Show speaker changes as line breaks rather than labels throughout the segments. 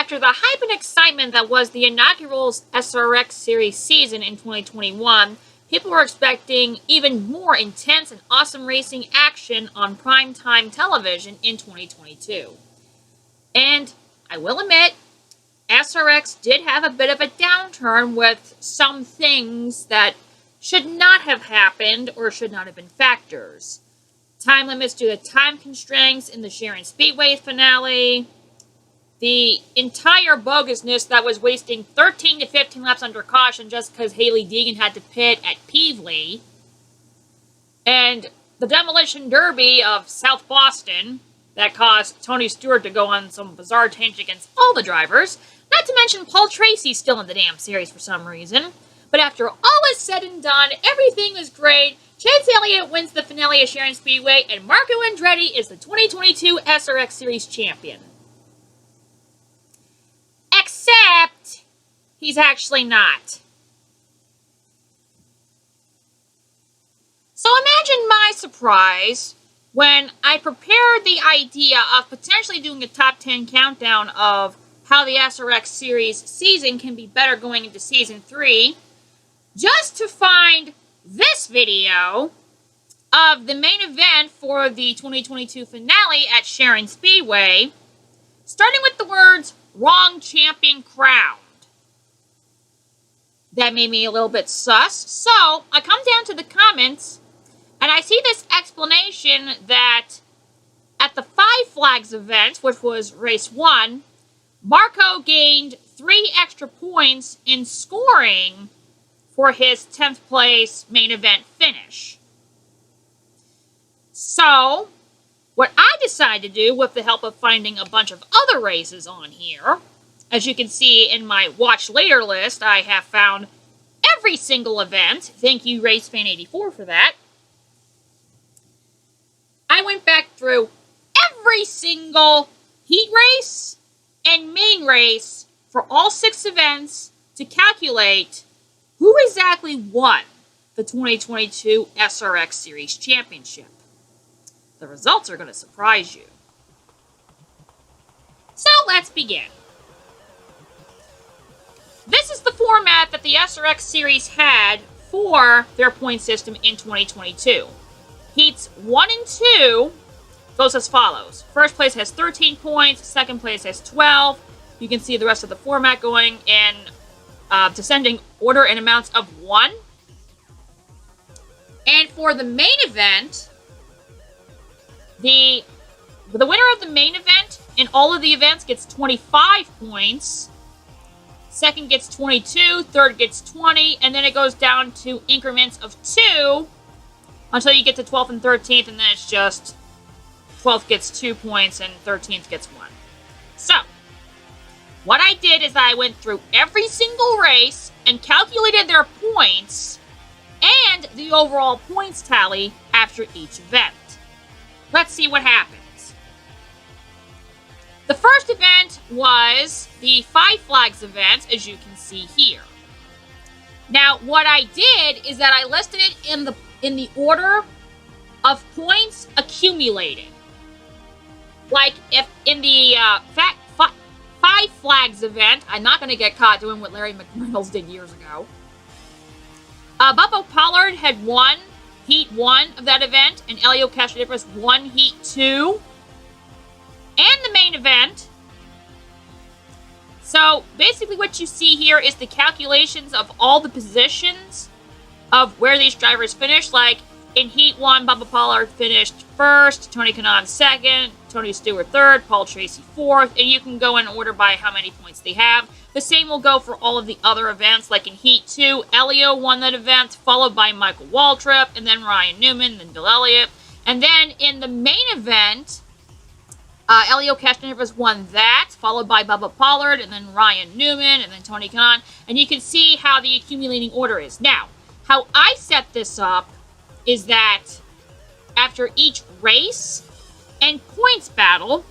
after the hype and excitement that was the inaugural SRX Series season in 2021, people were expecting even more intense and awesome racing action on primetime television in 2022. And I will admit, SRX did have a bit of a downturn with some things that should not have happened or should not have been factors. Time limits due to time constraints in the Sharon Speedway finale, the entire bogusness that was wasting 13 to 15 laps under caution just because Hailie Deegan had to pit at Peevely, and the demolition derby of South Boston that caused Tony Stewart to go on some bizarre tangent against all the drivers, not to mention Paul Tracy's still in the damn series for some reason. But after all is said and done, everything was great. Chase Elliott wins the finale of Sharon Speedway, and Marco Andretti is the 2022 SRX Series Champion. Except, he's actually not. So imagine my surprise when I prepared the idea of potentially doing a top 10 countdown of how the SRX Series season can be better going into Season 3, just to find this video of the main event for the 2022 finale at Sharon Speedway, starting with the words, "Wrong champion crowned." That made me a little bit sus, so I come down to the comments, and I see this explanation that at the Five Flags event, which was race 1, Marco gained 3 extra points in scoring for his 10th place main event finish. So, what I decided to do, with the help of finding a bunch of other races on here, as you can see in my watch later list, I have found every single event. Thank you, RaceFan84, for that. I went back through every single heat race and main race for all 6 events to calculate who exactly won the 2022 SRX Series Championship. The results are going to surprise you. So let's begin. This is the format that the SRX Series had for their point system in 2022. Heats 1 and 2 goes as follows. First place has 13 points, second place has 12. You can see the rest of the format going in descending order in amounts of 1. And for the main event, the winner of the main event in all of the events gets 25 points. Second gets 22, third gets 20, and then it goes down to increments of 2 until you get to 12th and 13th, and then it's just 12th gets 2 points and 13th gets 1. So, what I did is I went through every single race and calculated their points and the overall points tally after each event. Let's see what happens. The first event was the Five Flags event, as you can see here. Now, what I did is that I listed it in the order of points accumulated. Like, if in the Five Flags event, I'm not going to get caught doing what Larry McReynolds did years ago. Bubba Pollard had won Heat 1 of that event, and Elio Castroneves won Heat 2 and the main event. So, basically what you see here is the calculations of all the positions of where these drivers finished. Like, in Heat 1, Bubba Pollard finished first, Tony Kanaan second, Tony Stewart third, Paul Tracy fourth, and you can go in order by how many points they have. The same will go for all of the other events, like in Heat 2, Elio won that event, followed by Michael Waltrip, and then Ryan Newman, then Bill Elliott. And then in the main event, Elio Castroneves won that, followed by Bubba Pollard, and then Ryan Newman, and then Tony Kanaan. And you can see how the accumulating order is. Now, how I set this up is that after each race and points battle,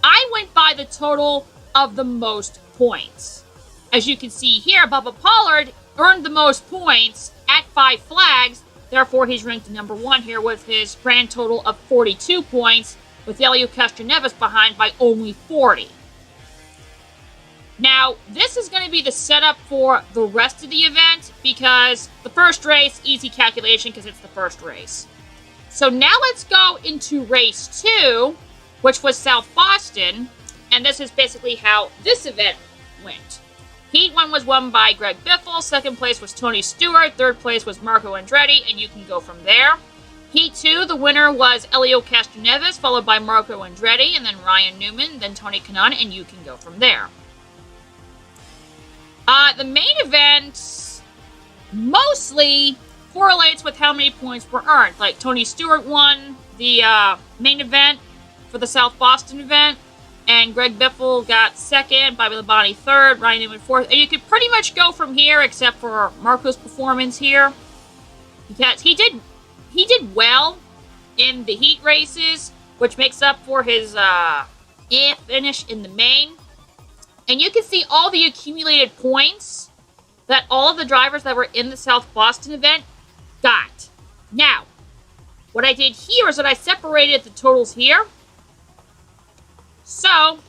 I went by the total of the most points. As you can see here, Bubba Pollard earned the most points at Five Flags, therefore he's ranked number 1 here with his grand total of 42 points, with Elio Castroneves behind by only 40. Now, this is going to be the setup for the rest of the event, because the first race, easy calculation because it's the first race. So now let's go into race 2, which was South Boston, and this is basically how this event went. Heat 1 was won by Greg Biffle, second place was Tony Stewart, third place was Marco Andretti, and you can go from there. Heat 2, the winner was Helio Castroneves, followed by Marco Andretti, and then Ryan Newman, then Tony Kanaan, and you can go from there. The main event mostly correlates with how many points were earned. Like, Tony Stewart won the main event for the South Boston event, and Greg Biffle got second, Bobby Labonte third, Ryan Newman fourth. And you could pretty much go from here, except for Marco's performance here, because he did well in the heat races, which makes up for his finish in the main. And you can see all the accumulated points that all of the drivers that were in the South Boston event got. Now, what I did here is that I separated the totals here. So,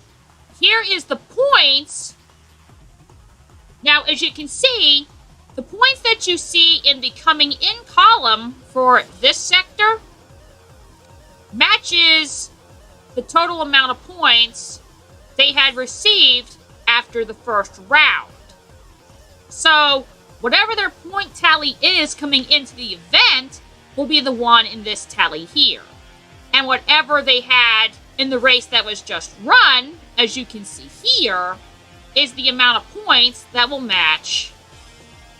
here is the points. Now, as you can see, the points that you see in the coming in column for this sector matches the total amount of points they had received after the first round. So, whatever their point tally is coming into the event will be the one in this tally here. And whatever they had in the race that was just run, as you can see here, is the amount of points that will match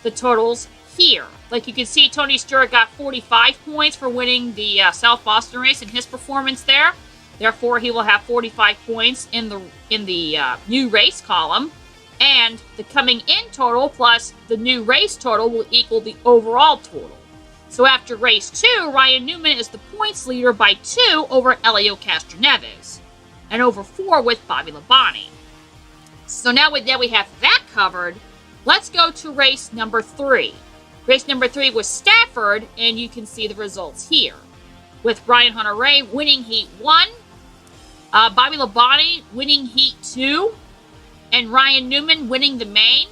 the totals here. Like you can see, Tony Stewart got 45 points for winning the South Boston race in his performance there. Therefore, he will have 45 points in the new race column. And the coming in total plus the new race total will equal the overall total. So after race 2, Ryan Newman is the points leader by 2 over Helio Castroneves, and over 4 with Bobby Labonte. So now that we have that covered, let's go to race number 3. Race number 3 was Stafford, and you can see the results here, with Ryan Hunter-Reay winning Heat 1, Bobby Labonte winning Heat 2, and Ryan Newman winning the main.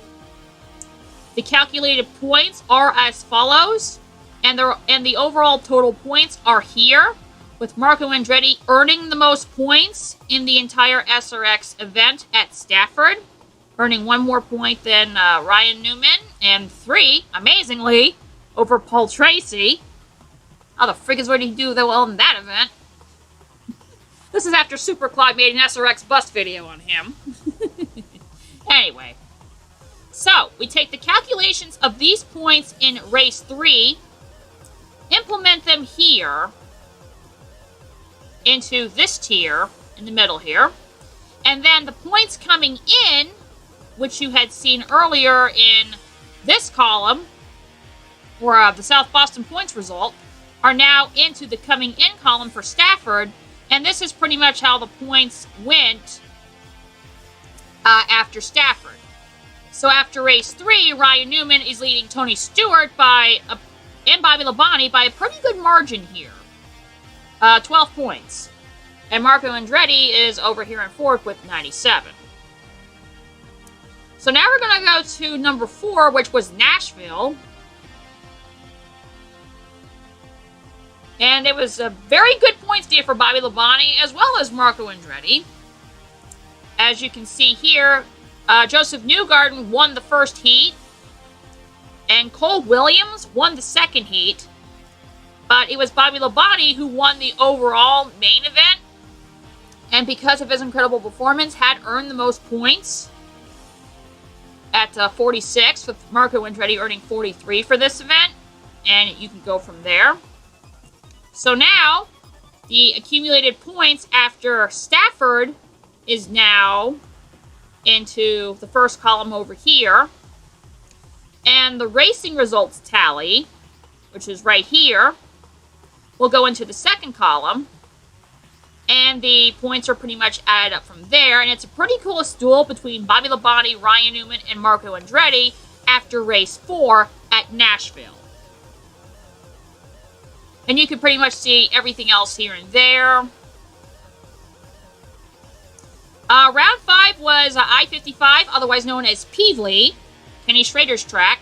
The calculated points are as follows, and the overall total points are here, with Marco Andretti earning the most points in the entire SRX event at Stafford, earning 1 more point than Ryan Newman, and 3, amazingly, over Paul Tracy. How the frick is what he do well in that event? This is after Super Clyde made an SRX bust video on him. Anyway, so we take the calculations of these points in race 3, implement them here into this tier in the middle here, and then the points coming in, which you had seen earlier in this column, or the South Boston points result, are now into the coming in column for Stafford, and this is pretty much how the points went after Stafford. So after race 3, Ryan Newman is leading Tony Stewart and Bobby Labonte by a pretty good margin here. 12 points. And Marco Andretti is over here in 4th with 97. So now we're going to go to number 4, which was Nashville. And it was a very good points day for Bobby Labonte as well as Marco Andretti. As you can see here, Joseph Newgarden won the first heat, and Cole Williams won the second heat. But it was Bobby Labonte who won the overall main event, and because of his incredible performance, had earned the most points at 46, with Marco Andretti earning 43 for this event, and you can go from there. So now, the accumulated points after Stafford is now into the first column over here. And the racing results tally, which is right here, will go into the second column. And the points are pretty much added up from there. And it's a pretty cool duel between Bobby Labonte, Ryan Newman, and Marco Andretti after race 4 at Nashville. And you can pretty much see everything else here and there. Round 5 was I-55, otherwise known as Peevely, Kenny Schrader's track.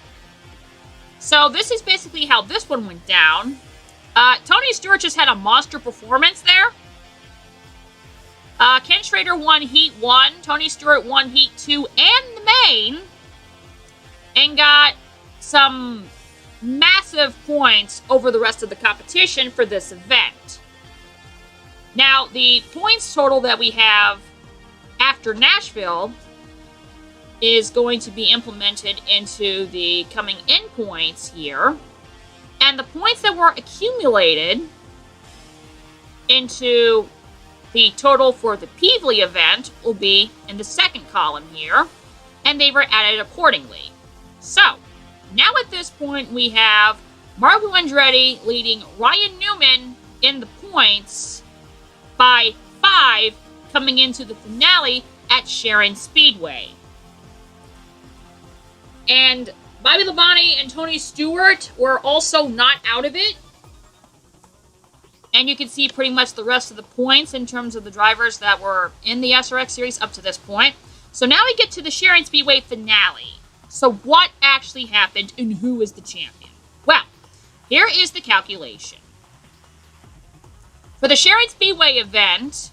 So this is basically how this one went down. Tony Stewart just had a monster performance there. Ken Schrader won Heat 1, Tony Stewart won Heat 2 and the main, and got some massive points over the rest of the competition for this event. Now, the points total that we have after Nashville is going to be implemented into the coming in points here. And the points that were accumulated into the total for the Peevely event will be in the second column here, and they were added accordingly. So, now at this point we have Marco Andretti leading Ryan Newman in the points by 5 coming into the finale at Sharon Speedway. And Bobby Labonte and Tony Stewart were also not out of it. And you can see pretty much the rest of the points in terms of the drivers that were in the SRX Series up to this point. So now we get to the Sharon Speedway finale. So what actually happened and who is the champion? Well, here is the calculation. For the Sharon Speedway event,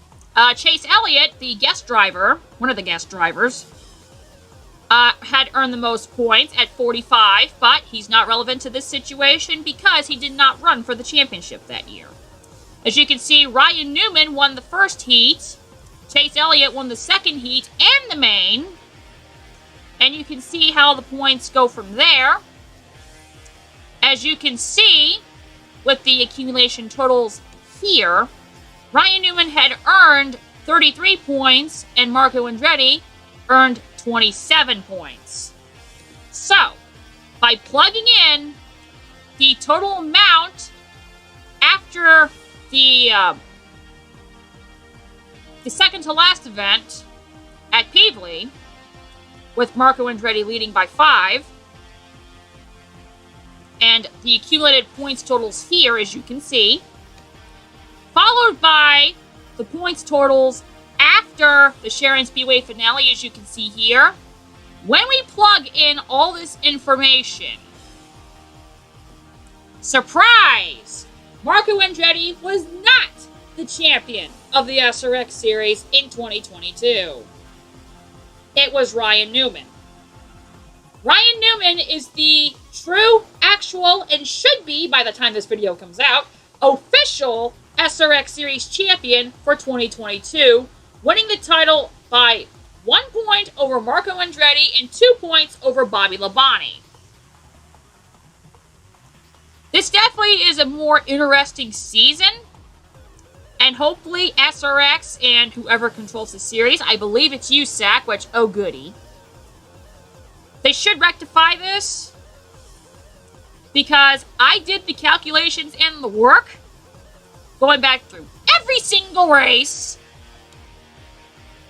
Chase Elliott, the guest driver, one of the guest drivers, had earned the most points at 45, but he's not relevant to this situation because he did not run for the championship that year. As you can see, Ryan Newman won the first heat, Chase Elliott won the second heat and the main, and you can see how the points go from there. As you can see, with the accumulation totals here, Ryan Newman had earned 33 points and Marco Andretti earned 27 points. So, by plugging in the total amount after the second to last event at Peevely, with Marco Andretti leading by 5, and the accumulated points totals here, as you can see, followed by the points totals after the Sharon Speedway finale, as you can see here. When we plug in all this information, surprise! Marco Andretti was not the champion of the SRX Series in 2022. It was Ryan Newman. Ryan Newman is the true, actual, and should be, by the time this video comes out, official SRX Series champion for 2022, winning the title by 1 point over Marco Andretti and 2 points over Bobby Labonte. This definitely is a more interesting season, and hopefully SRX and whoever controls the series, I believe it's USAC, which, oh goody, they should rectify this, because I did the calculations and the work, going back through every single race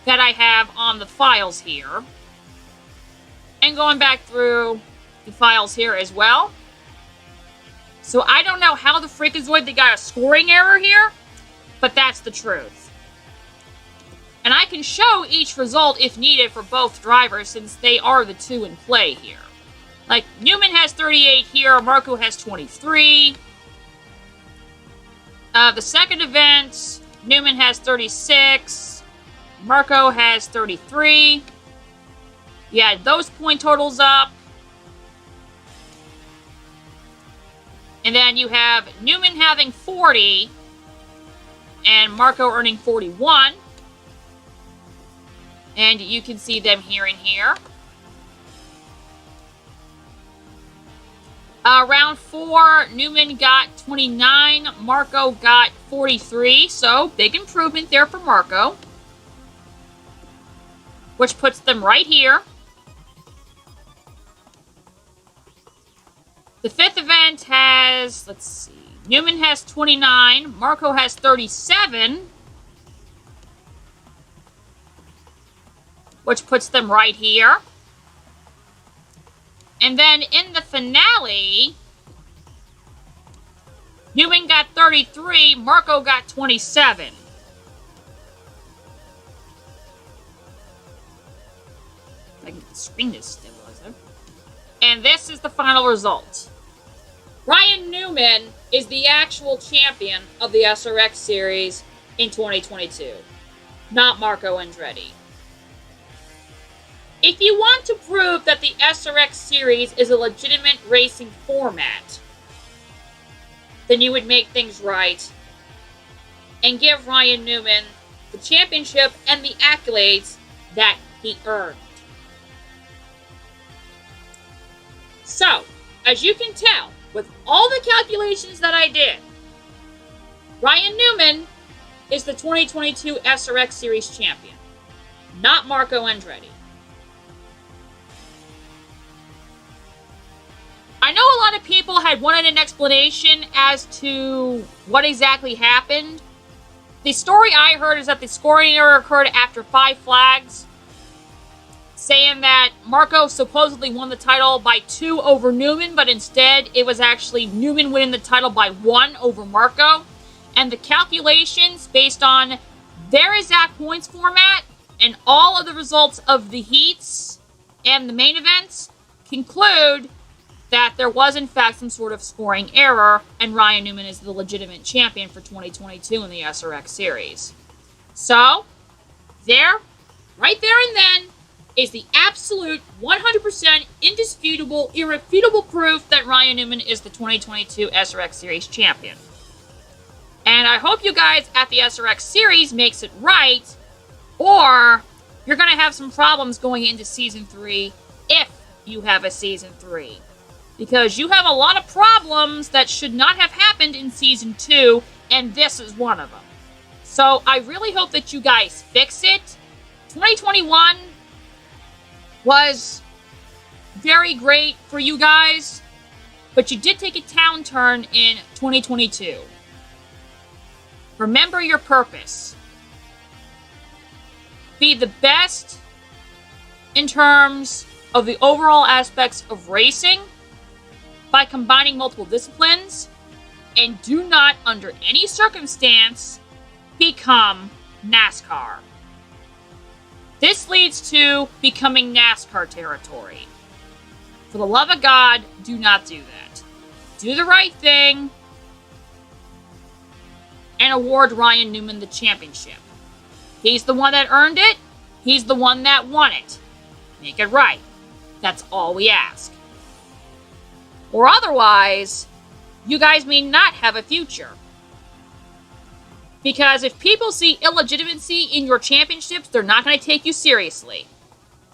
that I have on the files here, and going back through the files here as well. So I don't know how the freakazoid they got a scoring error here, but that's the truth. And I can show each result if needed for both drivers, since they are the two in play here. Like, Newman has 38 here, Marco has 23. The second event, Newman has 36, Marco has 33. You add those point totals up. And then you have Newman having 40 and Marco earning 41. And you can see them here and here. Round 4, Newman got 29, Marco got 43, so big improvement there for Marco, which puts them right here. The fifth event has, let's see, Newman has 29, Marco has 37, which puts them right here. And then in the finale, Newman got 33, Marco got 27. I can get the screen to stabilize it. And this is the final result. Ryan Newman is the actual champion of the SRX Series in 2022, not Marco Andretti. If you want to prove that the SRX Series is a legitimate racing format, then you would make things right and give Ryan Newman the championship and the accolades that he earned. So, as you can tell, with all the calculations that I did, Ryan Newman is the 2022 SRX Series champion, not Marco Andretti. I know a lot of people had wanted an explanation as to what exactly happened. The story I heard is that the scoring error occurred after 5 flags, saying that Marco supposedly won the title by 2 over Newman, but instead it was actually Newman winning the title by 1 over Marco. And the calculations based on their exact points format and all of the results of the heats and the main events conclude that there was in fact some sort of scoring error, and Ryan Newman is the legitimate champion for 2022 in the SRX Series. So, right there and then, is the absolute 100% indisputable, irrefutable proof that Ryan Newman is the 2022 SRX Series champion. And I hope you guys at the SRX Series makes it right, or you're going to have some problems going into Season 3 if you have a Season 3. Because you have a lot of problems that should not have happened in Season 2, and this is one of them. So I really hope that you guys fix it. 2021 was very great for you guys, but you did take a downturn in 2022. Remember your purpose. Be the best in terms of the overall aspects of racing by combining multiple disciplines, and do not, under any circumstance, become NASCAR. This leads to becoming NASCAR territory. For the love of God, do not do that. Do the right thing and award Ryan Newman the championship. He's the one that earned it. He's the one that won it. Make it right. That's all we ask. Or otherwise, you guys may not have a future. Because if people see illegitimacy in your championships, they're not going to take you seriously.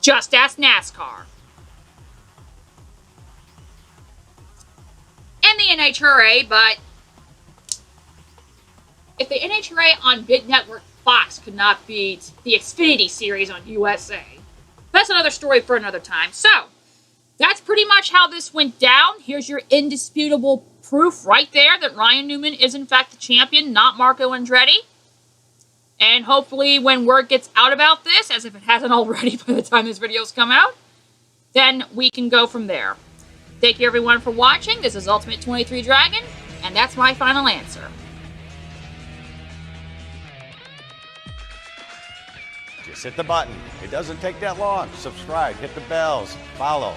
Just ask NASCAR. And the NHRA, but if the NHRA on Big Network Fox could not beat the Xfinity Series on USA, that's another story for another time. So, that's pretty much how this went down. Here's your indisputable proof right there that Ryan Newman is in fact the champion, not Marco Andretti. And hopefully when word gets out about this, as if it hasn't already by the time this video's come out, then we can go from there. Thank you everyone for watching. This is Ultimate 23 Dragon, and that's my final answer.
Just hit the button. It doesn't take that long. Subscribe, hit the bells, follow.